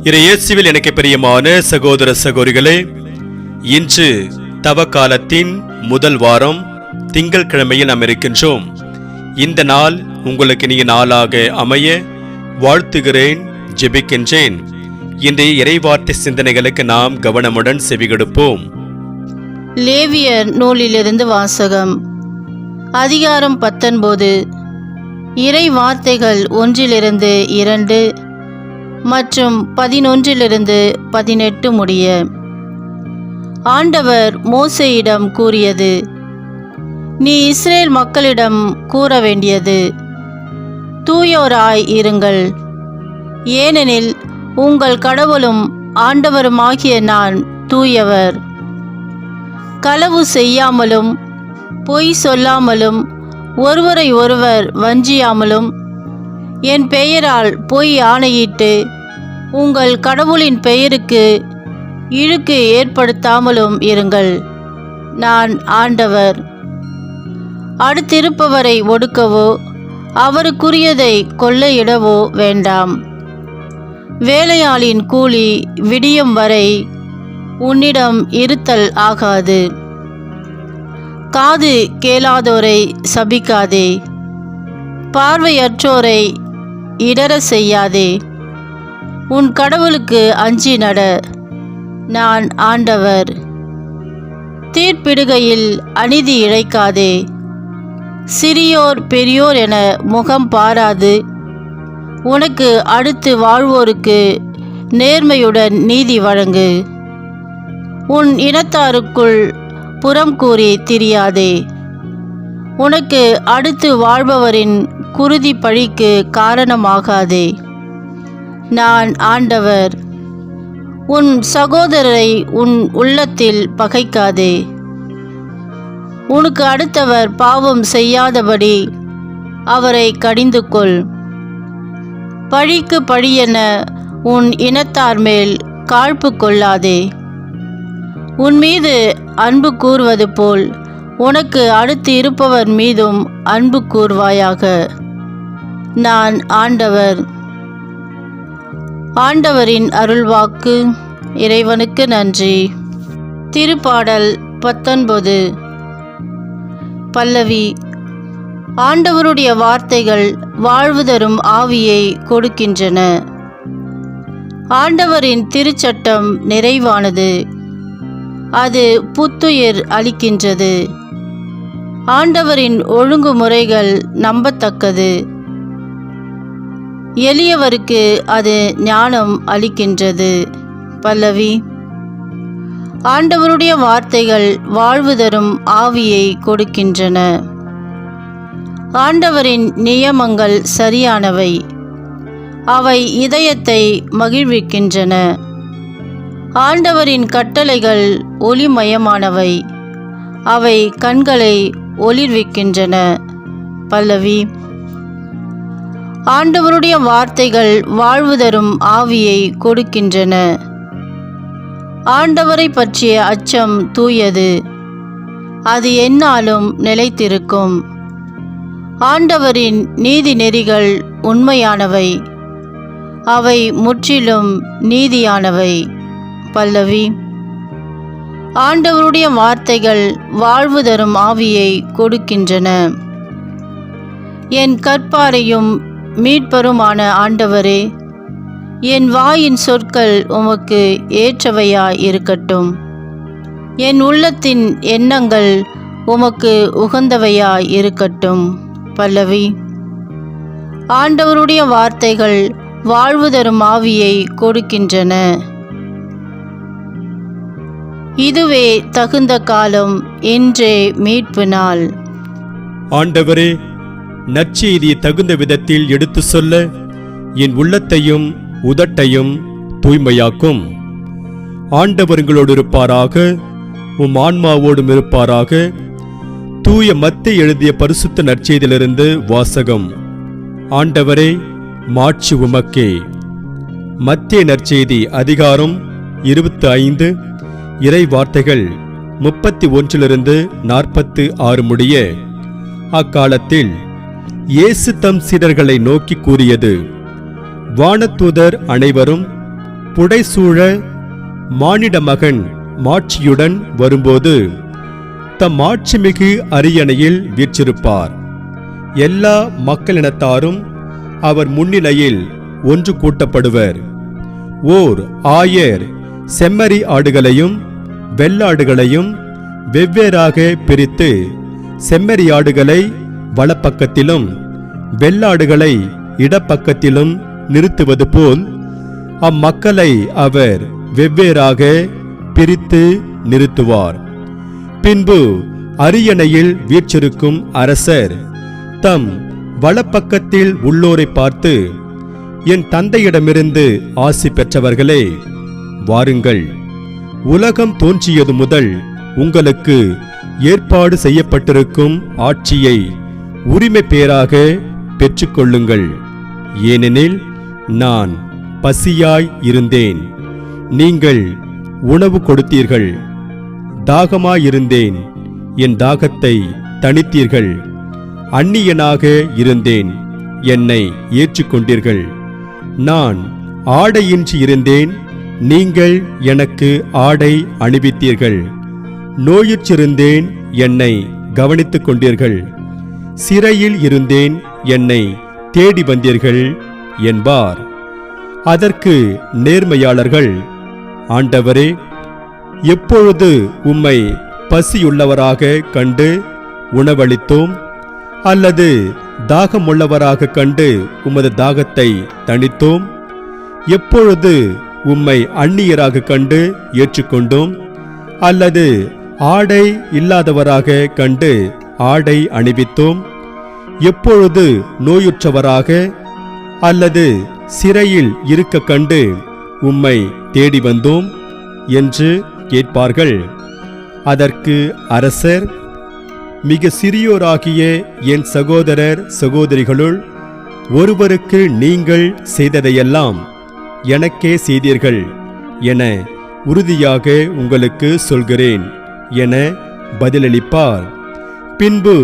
இயேசுவில் எனக்கு பிரியமான சகோதர சகோதரிகளே, இன்று தவ காலத்தின் முதல் வாரம் திங்கள் கிழமையில் நாம் இருக்கின்றோம். இந்த நாள் உங்களுக்கு இனிய நாளாக அமைய வாழ்த்துகிறேன், ஜெபிக்கின்றேன். இன்றைய இறைவார்த்தை சிந்தனைகளுக்கு நாம் கவனமுடன் செவிகொடுப்போம். லேவியர் நூலிலிருந்து வாசகம். அதிகாரம் 19. இறை வார்த்தைகள் 1-2 மற்றும் 11-18 முடிய. ஆண்டவர் மோசேயிடம் கூறியது: நீ இஸ்ரேல் மக்களிடம் கூற வேண்டியது, தூயோராய் இருங்கள், ஏனெனில் உங்கள் கடவுளும் ஆண்டவருமாகிய நான் தூயவர். களவு செய்யாமலும் பொய் சொல்லாமலும் ஒருவரை ஒருவர் வஞ்சியாமலும் என் பெயரால் பொய் ஆணையிட்டு உங்கள் கடவுளின் பெயருக்கு இழுக்கு ஏற்படுத்தாமலும் இருங்கள். நான் ஆண்டவர். அடுத்திருப்பவரை ஒடுக்கவோ அவருக்குரியதை கொள்ளையிடவோ வேண்டாம். வேலையாளின் கூலி விடியும் வரை உன்னிடம் இருத்தல் ஆகாது. காது கேளாதோரை சபிக்காதே, பார்வையற்றோரை இடற செய்யாதே. உன் கடவுளுக்கு அஞ்சி நட. நான் ஆண்டவர். தீர்ப்பிடுகையில் அநீதி இழைக்காதே. சிறியோர் பெரியோர் என முகம் பாராது உனக்கு அடுத்து வாழ்வோருக்கு நேர்மையுடன் நீதி வழங்கு. உன் இனத்தாருக்குள் புறம் கூறி திரியாதே. உனக்கு அடுத்து வாழ்பவரின் குருதி பழிக்கு காரணமாகாதே. நான் ஆண்டவர். உன் சகோதரரை உன் உள்ளத்தில் பகைக்காதே. உனக்கு அடுத்தவர் பாவம் செய்யாதபடி அவரை கடிந்து கொள். பழிக்கு பழியென உன் இனத்தார் மேல் காழ்ப்பு கொள்ளாதே. உன் மீது அன்பு கூர்வது போல் உனக்கு அடுத்து இருப்பவர் மீதும் அன்பு கூர்வாயாக. நான் ஆண்டவர். ஆண்டவரின் அருள்வாக்கு. இறைவனுக்கு நன்றி. திருப்பாடல் 19. பல்லவி. ஆண்டவருடைய வார்த்தைகள் வாழ்வு தரும் ஆவியை கொடுக்கின்றன. ஆண்டவரின் திருச்சட்டம் நிறைவானது, அது புத்துயிர் அளிக்கின்றது. ஆண்டவரின் ஒழுங்குமுறைகள் நம்பத்தக்கது, எளியவருக்கு அது ஞானம் அளிக்கின்றது. பல்லவி. ஆண்டவருடைய வார்த்தைகள் வாழ்வு தரும் ஆவியை கொடுக்கின்றன. ஆண்டவரின் நியமங்கள் சரியானவை, அவை இதயத்தை மகிழ்விக்கின்றன. ஆண்டவரின் கட்டளைகள் ஒளிமயமானவை, அவை கண்களை ஒளிர்விக்கின்றன. பல்லவி. ஆண்டவருடைய வார்த்தைகள் வாழ்வு தரும் ஆவியை கொடுக்கின்றன. ஆண்டவரை பற்றிய அச்சம் தூயது, அது எந்நாளும் நிலைத்திருக்கும். ஆண்டவரின் நீதி நெறிகள் உண்மையானவை, அவை முற்றிலும் நீதியானவை. பல்லவி. ஆண்டவருடைய வார்த்தைகள் வாழ்வு தரும் ஆவியை கொடுக்கின்றன. என் கற்பாரையும் மீட்பருமான ஆண்டவரே, என் வாயின் சொற்கள் உமக்கு ஏற்றவையாய் இருக்கட்டும். என் உள்ளத்தின் எண்ணங்கள் உமக்கு உகந்தவையாய் இருக்கட்டும். பல்லவி. ஆண்டவருடைய வார்த்தைகள் வாழ்வு தரும் ஆவியை கொடுக்கின்றன. இதுவே தகுந்த காலம், இன்றே மீட்பு நாள். ஆண்டவரே, நற்செய்தியை தகுந்த விதத்தில் எடுத்து சொல்ல என் உள்ளத்தையும் உதட்டையும் தூய்மையாக்கும். ஆண்டவர் உங்களோடு இருப்பாராக, உம் ஆன்மாவோடும் இருப்பாராக. தூய மத்தேயு எழுதிய பரிசுத்த நற்செய்தியிலிருந்து வாசகம். ஆண்டவரே, மாட்சி உமக்கே. மத்தேயு நற்செய்தி அதிகாரம் 25 இறை வார்த்தைகள் 31-46 முடிய. அக்காலத்தில் இயேசு தம் சீடர்களை நோக்கி கூறியது: வானதூதர் அனைவரும் புடைசூழ மானிட மகன் மாட்சியுடன் வரும்போது தம் மாட்சிமிகு அரியணையில் வீற்றிருப்பார். எல்லா மக்களினத்தாரும் அவர் முன்னிலையில் ஒன்று கூட்டப்படுவர். ஓர் ஆயர் செம்மறி ஆடுகளையும் வெள்ளாடுகளையும் வெவ்வேறாக பிரித்து செம்மறியாடுகளை வலப்பக்கத்திலும் வெள்ளாடுகளை இடப்பக்கத்திலும் நிறுத்துவது போல் அம்மக்களை அவர் வெவ்வேறாக பிரித்து நிறுத்துவார். பின்பு அரியணையில் வீற்றிருக்கும் அரசர் தம் வலப்பக்கத்தில் உள்ளோரை பார்த்து, என் தந்தையிடமிருந்து ஆசி பெற்றவர்களே, வாருங்கள், உலகம் தோன்றியது முதல் உங்களுக்கு ஏற்பாடு செய்யப்பட்டிருக்கும் ஆட்சியை உரிமை பேராக பெற்றுக்கொள்ளுங்கள். ஏனெனில் நான் பசியாய் இருந்தேன், நீங்கள் உணவு கொடுத்தீர்கள். தாகமாயிருந்தேன், என் தாகத்தை தணித்தீர்கள். அந்நியனாக இருந்தேன், என்னை ஏற்றுக்கொண்டீர்கள். நான் ஆடையின்றி இருந்தேன், நீங்கள் எனக்கு ஆடை அணிவித்தீர்கள். நோயுற்றிருந்தேன், என்னை கவனித்துக் கொண்டீர்கள். சிறையில் இருந்தேன், என்னை தேடி வந்தீர்கள் என்பார். அதற்கு நேர்மையாளர்கள், ஆண்டவரே, எப்பொழுது உம்மை பசியுள்ளவராக கண்டு உணவளித்தோம், அல்லது தாகமுள்ளவராக கண்டு உமது தாகத்தை தணித்தோம்? எப்பொழுது உம்மை அந்நியராக கண்டு ஏற்றுக்கொண்டோம், அல்லது ஆடை இல்லாதவராக கண்டு ஆடை அணிவித்தோம்? எப்பொழுது நோயுற்றவராக அல்லது சிறையில் இருக்க கண்டு உம்மை தேடி வந்தோம் என்று கேட்பார்கள். அதற்கு அரசர், மிக சிறியோராகிய என் சகோதரர் சகோதரிகளுள் ஒருவருக்கு நீங்கள் செய்ததையெல்லாம் எனக்கே செய்தீர்கள் என உறுதியாக உங்களுக்கு சொல்கிறேன் என பதிலளிப்பார். பின்பு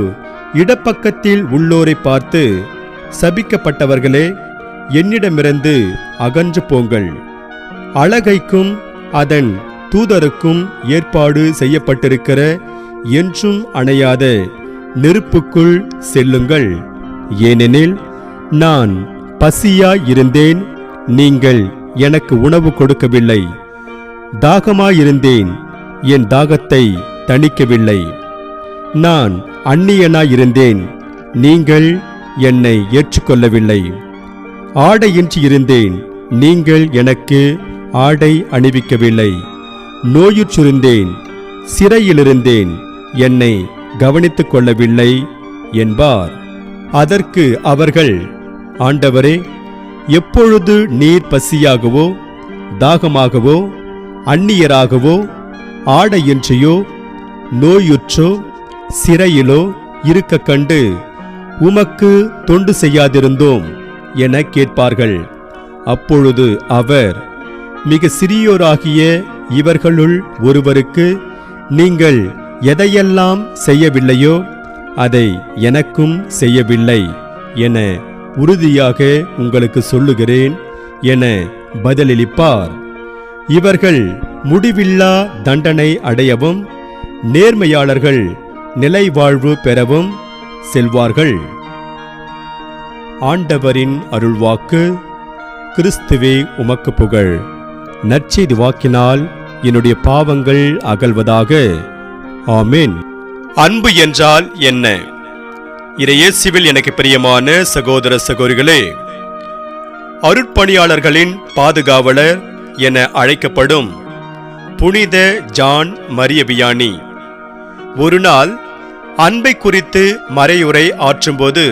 இடப்பக்கத்தில் உள்ளோரை பார்த்து, சபிக்கப்பட்டவர்களே, என்னிடமிருந்து அகன்று போங்கள். அலகைக்கும் அதன் தூதருக்கும் ஏற்பாடு செய்யப்பட்டிருக்கிற என்றும் அணையாத நெருப்புக்குள் செல்லுங்கள். ஏனெனில் நான் பசியாயிருந்தேன், நீங்கள் எனக்கு உணவு கொடுக்கவில்லை. தாகமாயிருந்தேன், என் தாகத்தை தணிக்கவில்லை. நான் அந்நியனாயிருந்தேன், நீங்கள் என்னை ஏற்றுக்கொள்ளவில்லை. ஆடையின்றி இருந்தேன், நீங்கள் எனக்கு ஆடை அணிவிக்கவில்லை. நோயுற்றிருந்தேன், சிறையிலிருந்தேன், என்னை கவனித்துக் கொள்ளவில்லை என்பார். அதற்கு அவர்கள், ஆண்டவரே, எப்பொழுது நீர் பசியாகவோ தாகமாகவோ அந்நியராகவோ ஆடையின்றியோ நோயுற்றோ சிறையிலோ இருக்க கண்டு உமக்கு தொண்டு செய்யாதிருந்தோம் என கேட்பார்கள். அப்பொழுது அவர், மிக சிறியோராகிய இவர்களுள் ஒருவருக்கு நீங்கள் எதையெல்லாம் செய்யவில்லையோ அதை எனக்கும் செய்யவில்லை என உறுதியாக உங்களுக்கு சொல்லுகிறேன் என பதிலளிப்பார். இவர்கள் முடிவில்லா தண்டனை அடையவும் நேர்மையாளர்கள் நிலைவாழ்வு பெறவும் செல்வார்கள். ஆண்டவரின் அருள்வாக்கு. கிறிஸ்துவே உமக்கு புகழ். நற்செய்தி வாக்கினால் என்னுடைய பாவங்கள் அகல்வதாக. ஆமென். அன்பு என்றால் என்ன? இறையேசுவில் எனக்கு பிரியமான சகோதர சகோதரிகளே, அருட்பணியாளர்களின் பாதுகாவலர் என அழைக்கப்படும் புனித ஜான் மரிய வியானி ஒரு நாள் அன்பை குறித்து மறையுரை ஆற்றும்போது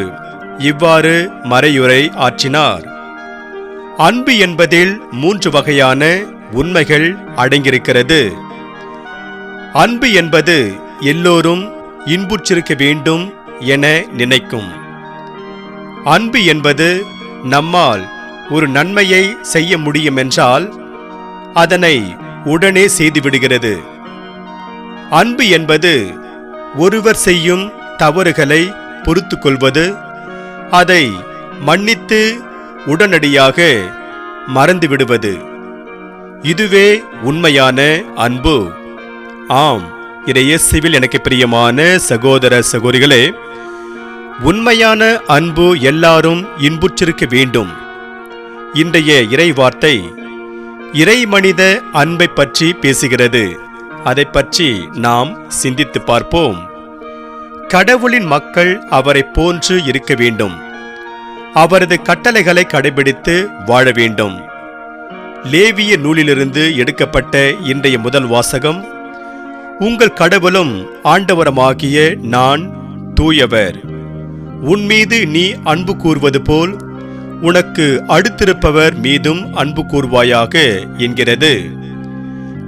இவ்வாறு மறையுரை ஆற்றினார். அன்பு என்பதில் 3 வகையான உண்மைகள் அடங்கியிருக்கிறது. அன்பு என்பது எல்லோரும் இன்புற்றிருக்க வேண்டும் என நினைக்கும். அன்பு என்பது நம்மால் ஒரு நன்மையை செய்ய முடியுமென்றால் அதனை உடனே செய்துவிடுகிறது. அன்பு என்பது ஒருவர் செய்யும் தவறுகளை பொறுத்துக் கொள்வது, அதை மன்னித்து உடனடியாக மறந்துவிடுவது. இதுவே உண்மையான அன்பு. ஆம், இயேசுவில் எனக்கு பிரியமான சகோதர சகோதரிகளே, உண்மையான அன்பு எல்லாரும் இன்புற்றிருக்க வேண்டும். இன்றைய இறை வார்த்தை இறை மனித அன்பை பற்றி பேசுகிறது. அதை பற்றி நாம் சிந்தித்து பார்ப்போம். கடவுளின் மக்கள் அவரை போன்று இருக்க வேண்டும். அவரது கட்டளைகளை கடைபிடித்து வாழ வேண்டும். லேவிய நூலிலிருந்து எடுக்கப்பட்ட இன்றைய முதல் வாசகம், உங்கள் கடவுளும் ஆண்டவருமாகிய நான் தூயவர். உன்மீது நீ அன்பு கூர்வது போல் உனக்கு அடுத்திருப்பவர் மீதும் அன்பு கூர்வாயாக என்கிறது.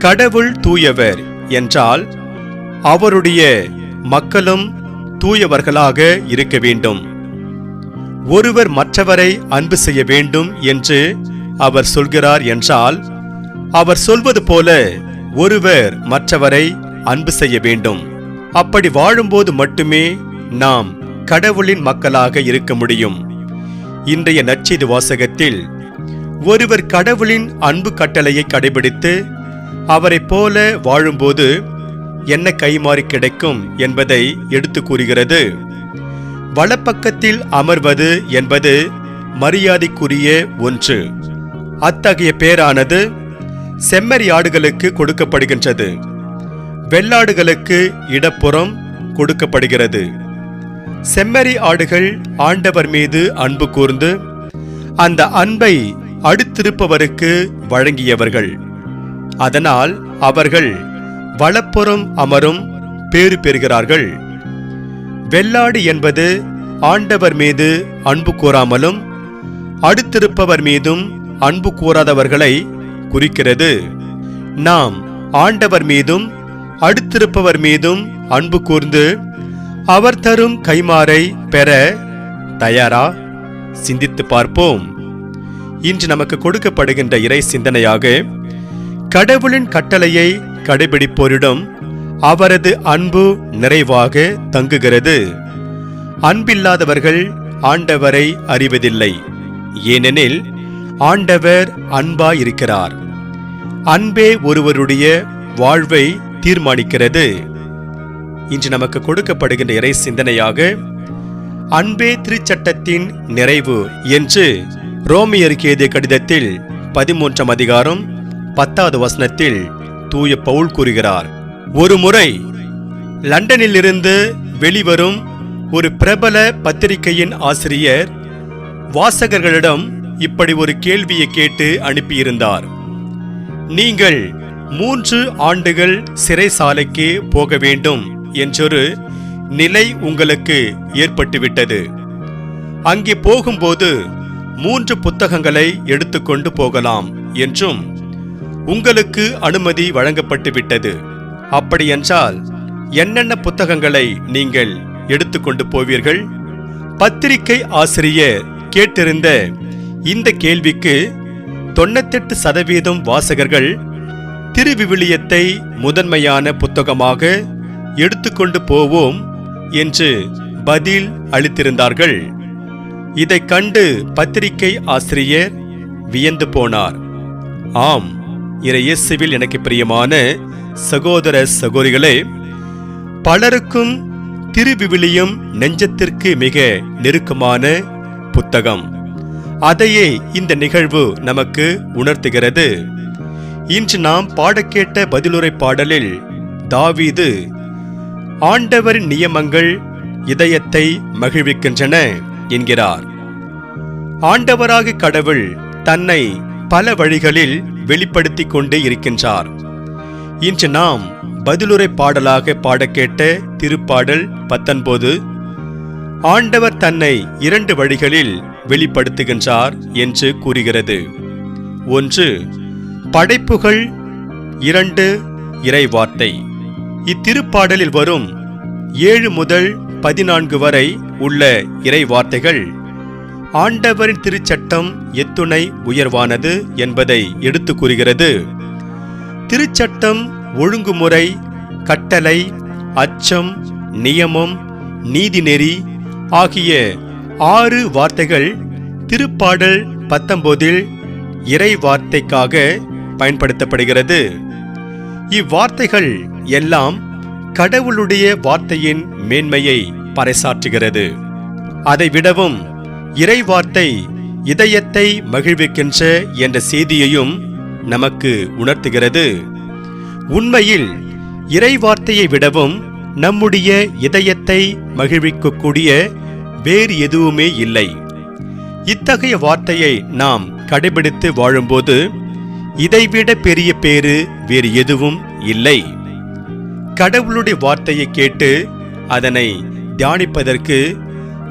கடவுள் தூயவர் என்றால் அவருடைய மக்களும் தூயவர்களாக இருக்க வேண்டும். ஒருவர் மற்றவரை அன்பு செய்ய வேண்டும் என்று அவர் சொல்கிறார் என்றால், அவர் சொல்வது போல ஒருவர் மற்றவரை அன்பு செய்ய வேண்டும். அப்படி வாழும்போது மட்டுமே நாம் கடவுளின் மக்களாக இருக்க முடியும். இன்றைய நற்செய்தி வாசகத்தில் ஒருவர் கடவுளின் அன்பு கட்டளையை கடைபிடித்து அவரை போல வாழும்போது என்ன கைமாறி கிடைக்கும் என்பதை எடுத்து கூறுகிறது. வலப்பக்கத்தில் அமர்வது என்பது மரியாதைக்குரிய ஒன்று. அத்தகைய பேரானது செம்மறி ஆடுகளுக்கு கொடுக்கப்படுகின்றது. வெள்ளாடுகளுக்கு இடப்புறம் கொடுக்கப்படுகிறது. செம்மறி ஆடுகள் ஆண்டவர் மீது அன்பு கூர்ந்து அந்த அன்பை அடுத்திருப்பவருக்கு வழங்கியவர்கள். அதனால் அவர்கள் வலப்புறம் அமரும் பேறு பெறுகிறார்கள். வெள்ளாடு என்பது ஆண்டவர் மீது அன்பு கூறாமலும் அடுத்திருப்பவர் மீதும் அன்பு கூறாதவர்களை குறிக்கிறது. நாம் ஆண்டவர் மீதும் அடுத்திருப்பவர் மீதும் அன்பு கூர்ந்து அவர் தரும் கைமாறை பெற தயாரா? சிந்தித்து பார்ப்போம். இன்று நமக்கு கொடுக்கப்படுகின்ற இறை சிந்தனையாக, கடவுளின் கட்டளையை கடைபிடிப்போரிடம் அவரது அன்பு நிறைவாக தங்குகிறது. அன்பில்லாதவர்கள் ஆண்டவரை அறிவதில்லை. ஏனெனில் ஆண்டவர் அன்பாயிருக்கிறார். அன்பே ஒருவருடைய வாழ்வை தீர்மானிக்கிறது. இன்று நமக்கு கொடுக்கப்படுகின்ற இறை சிந்தனையாக, அன்பே திருச்சட்டத்தின் நிறைவு என்று ரோமியருக்கு எழுதிய கடிதத்தில் 13ஆம் அதிகாரம் 10வது வசனத்தில் தூய பவுல் கூறுகிறார். ஒரு முறை லண்டனிலிருந்து வெளிவரும் ஒரு பிரபல பத்திரிகையின் ஆசிரியர் வாசகர்களிடம் இப்படி ஒரு கேள்வியை கேட்டு அனுப்பியிருந்தார். நீங்கள் 3 ஆண்டுகள் சிறைசாலைக்கு போக வேண்டும் என்றொரு நிலை உங்களுக்கு ஏற்பட்டுவிட்டது. அங்கே போகும்போது 3 புத்தகங்களை எடுத்துக்கொண்டு போகலாம் என்றும் உங்களுக்கு அனுமதி வழங்கப்பட்டுவிட்டது. அப்படியென்றால் என்னென்ன புத்தகங்களை நீங்கள் எடுத்துக்கொண்டு போவீர்கள்? பத்திரிகை ஆசிரியர் கேட்டிருந்த இந்த கேள்விக்கு 98% வாசகர்கள் திருவிவிலியத்தை முதன்மையான புத்தகமாக எடுத்துக்கொண்டு போவோம் என்று பதில் அளித்திருந்தார்கள். இதை கண்டு பத்திரிகை ஆசிரியர் வியந்து போனார். ஆம், இயேசுவில் எனக்கு பிரியமான சகோதர சகோதரிகளே, பலருக்கும் திருவிவிலியம் நெஞ்சத்திற்கு மிக நெருக்கமான புத்தகம். அதையே இந்த நிகழ்வு நமக்கு உணர்த்துகிறது. இன்று நாம் பாடக்கேட்ட பதிலுரை பாடலில் தாவீது, ஆண்டவரின் நியமங்கள் இதயத்தை மகிழ்விக்கின்றன என்கிறார். ஆண்டவராக கடவுள் தன்னை பல வழிகளில் வெளிப்படுத்திக் கொண்டே இருக்கின்றார். இன்று நாம் பதிலுரை பாடலாக பாடக்கேட்ட திருப்பாடல் 19 ஆண்டவர் தன்னை 2 வழிகளில் வெளிப்படுத்துகின்றார் என்று கூறுகிறது. 1 படைப்புகள், 2 இறைவார்த்தை. இத்திருப்பாடலில் வரும் 7 முதல் 14 வரை உள்ள இறைவார்த்தைகள் ஆண்டவரின் திருச்சட்டம் எத்துணை உயர்வானது என்பதை எடுத்து கூறுகிறது. திருச்சட்டம் ஒழுங்குமுறை, கட்டளை, அச்சம், நியமம், நீதிநெறி ஆகிய 6 வார்த்தைகள் திருப்பாடல் 19 இறை வார்த்தைக்காக பயன்படுத்தப்படுகிறது. இவ்வார்த்தைகள் எல்லாம் கடவுளுடைய வார்த்தையின் மேன்மையை பறைசாற்றுகிறது. அதை விடவும் இறைவார்த்தை இதயத்தை மகிழ்விக்கின்ற என்ற செய்தியையும் நமக்கு உணர்த்துகிறது. உண்மையில் இறைவார்த்தையை விடவும் நம்முடைய இதயத்தை மகிழ்விக்கக்கூடிய வேறு எதுவுமே இல்லை. இத்தகைய வார்த்தையை நாம் கடைபிடித்து வாழும்போது இதைவிட பெரிய பேறு வேறு எதுவும் இல்லை. கடவுளுடைய வார்த்தையை கேட்டு அதனை தியானிப்பதற்கு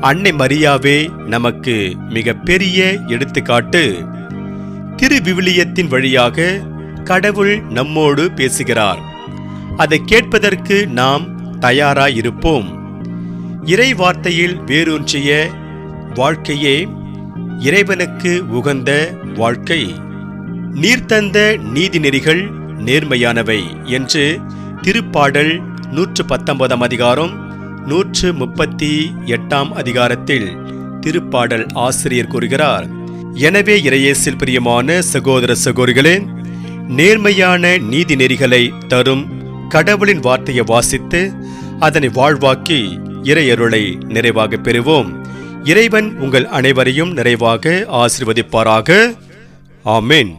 அன்னை மரியாவே நமக்கு மிக பெரிய எடுத்துக்காட்டு. திருவிவிலியத்தின் வழியாக கடவுள் நம்மோடு பேசுகிறார். அதை கேட்பதற்கு நாம் தயாராயிருப்போம். இறை வார்த்தையில் வேரூன்றிய வாழ்க்கையே இறைவனுக்கு உகந்த வாழ்க்கை. நீர்த்தந்த நீதிநெறிகள் நேர்மையானவை என்று திருப்பாடல் 119 அதிகாரம் 138 அதிகாரத்தில் திருப்பாடல் ஆசிரியர் கூறுகிறார். எனவே இறையேசில் பிரியமான சகோதர சகோதரிகளே, நேர்மையான நீதி நெறிகளை தரும் கடவுளின் வார்த்தையை வாசித்து அதனை வாழ்வாக்கி இறையருளை நிறைவாக பெறுவோம். இறைவன் உங்கள் அனைவரையும் நிறைவாக ஆசீர்வதிப்பாராக. ஆமென்.